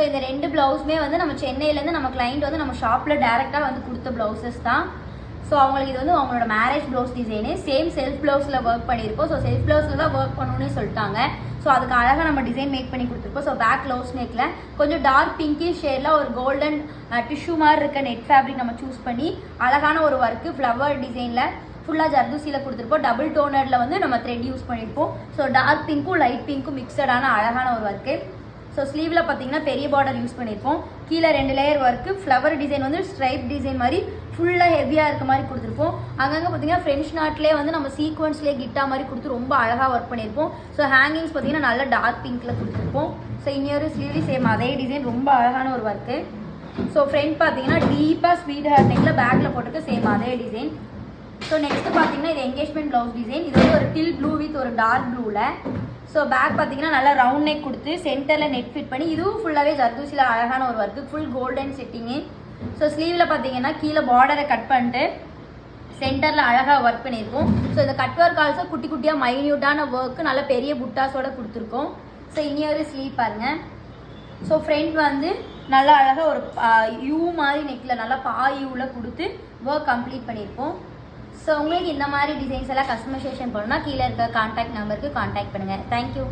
இந்த 2 ப்ளவுஸுமே வந்து நம்ம சென்னையிலேருந்து நம்ம கிளைண்ட் வந்து நம்ம ஷாப்பில் டேரெக்டாக வந்து கொடுத்த ப்ளவுசஸ் தான். ஸோ அவங்களுக்கு இது வந்து அவங்களோட marriage blouse design. Same self ப்ளவுஸில் ஒர்க் பண்ணியிருக்கோம். ஸோ செல்ஃப் ப்ளவுஸில் தான் ஒர்க் பண்ணணும்னு சொல்லிட்டாங்க. ஸோ அதுக்கு அழகாக நம்ம டிசைன் மேக் பண்ணி கொடுத்துருப்போம். ஸோ பேக் க்ளவுஸ் நெக்கில் கொஞ்சம் டார்க் பிங்கி ஷேடில் ஒரு கோல்டன் டிஷ்யூ மாதிரி இருக்க நெட் ஃபேப்ரிக் நம்ம சூஸ் பண்ணி அழகான ஒரு ஒர்க்கு ஃப்ளவர் டிசைனில் ஃபுல்லாக ஜர்தூசியில் கொடுத்துருப்போம். டபுள் டோனரில் வந்து நம்ம த்ரெட் யூஸ் பண்ணியிருப்போம். ஸோ டார்க் பிங்க்கும் லைட் பிங்க்கும் மிக்சடான அழகான ஒரு ஒர்க்கு. ஸோ ஸ்லீவில் பார்த்தீங்கன்னா பெரிய பார்டர் யூஸ் பண்ணியிருப்போம். கீழே 2 லேயர் ஒர்க்கு ஃப்ளவர் டிசைன் வந்து ஸ்ட்ரைப் டிசைன் மாதிரி ஃபுல்லாக ஹெவியாக இருக்க மாதிரி கொடுத்துருப்போம். அங்கங்கே பார்த்தீங்கன்னா ஃப்ரெஞ்ச் நாட்லேயே வந்து நம்ம சீக்வன்ஸ்லேயே கிட்டா மாதிரி கொடுத்து ரொம்ப அழகாக ஒர்க் பண்ணியிருப்போம். ஸோ ஹேங்கிங்ஸ் பார்த்தீங்கன்னா நல்ல டார்க் பிங்க்கில் கொடுத்துருப்போம். ஸோ இன்னொரு ஸ்லீவ்லி சேம் அதே டிசைன் ரொம்ப அழகான ஒரு ஒர்க்கு. ஸோ ஃப்ரண்ட் பார்த்தீங்கன்னா டீப்பாக ஸ்வீட் ஹேர் நெக்கில் பேக்கில் போட்டுட்டு சேம் அதே டிசைன். ஸோ நெக்ஸ்ட் பார்த்தீங்கன்னா இது என்கேஜ்மெண்ட் ப்ளவுஸ் டிசைன். இது வந்து ஒரு டில் ப்ளூ வித் ஒரு டார்க் ப்ளூவில். ஸோ பேக் பார்த்தீங்கன்னா நல்லா ரவுண்ட் நெக் கொடுத்து சென்டரில் நெட் ஃபிட் பண்ணி இதுவும் ஃபுல்லாகவே ஜர்தூசியில் அழகான ஒரு work full golden setting. So ஸ்லீவில் பார்த்தீங்கன்னா கீழே பார்டரை கட் பண்ணிட்டு சென்டரில் அழகாக ஒர்க் பண்ணியிருக்கோம். ஸோ இந்த கட் ஒர்க் ஆல்சோ குட்டி குட்டியாக மைன்யூட்டான ஒர்க்கு நல்ல பெரிய புட்டாஸோடு கொடுத்துருக்கோம். ஸோ இன்னொரு ஸ்லீவ் பாருங்கள். ஸோ ஃப்ரண்ட் வந்து நல்லா அழகாக ஒரு யூ மாதிரி நெக்கில் நல்லா யூவில் கொடுத்து ஒர்க் கம்ப்ளீட் பண்ணியிருக்கோம். ஸோ உங்களுக்கு இந்த மாதிரி டிசைன்ஸ் எல்லாம் கஸ்டமைசேஷன் பண்ணணும்னா கீழே இருக்க கான்டாக்ட் நம்பருக்கு கான்டாக்ட் பண்ணுங்கள். தேங்க்யூ.